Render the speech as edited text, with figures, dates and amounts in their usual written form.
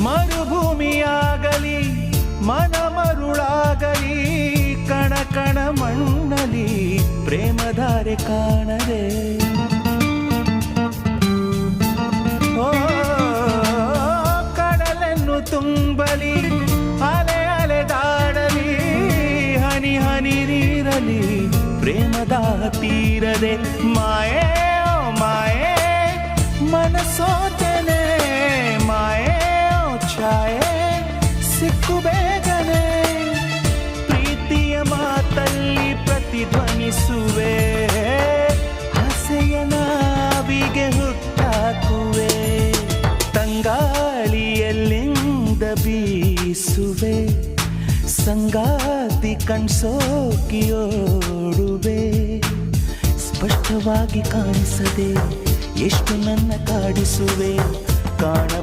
ಮರುಭೂಮಿಯಾಗಲಿ ಮನ ಮರುಳಾಗಲಿ ಕಣ ಕಣ ಮಣ್ಣಲಿ ಪ್ರೇಮಧಾರೆ ಕಾಣದೆ ಓ ಕಡಲನ್ನು ತುಂಬಲಿ ಅಲೆ ಅಲೆದಾಡಲಿ ಹನಿ ಹನಿ ನೀರಲಿ ಪ್ರೇಮದ ತೀರದೆ ಮಾಯೇ ಓ ಮಾಯೇ ಮನಸೋತನೆ ಮಾಯೇ ಓ ಛಾಯೆ ಸಿಕ್ಕು ಬೇಗನೆ ಪ್ರೀತಿಯ ಮಾತಲ್ಲಿ ಪ್ರತಿಧ್ವನಿಸುವೆ ಆಸೆಯ ನಾವಿಗೆ ಹುಟ್ಟಾಕುವೆ ತಂಗಾಳಿಯಲ್ಲಿಂದ ಬೀಸುವೆ ಸಂಗಾತಿ ಕಣ್ಸೋಕಿಯೋಡುವೆ ಸ್ಪಷ್ಟವಾಗಿ ಕಾಣಿಸದೆ ಎಷ್ಟು ನನ್ನ ಕಾಡಿಸುವೆ ಕಾಣ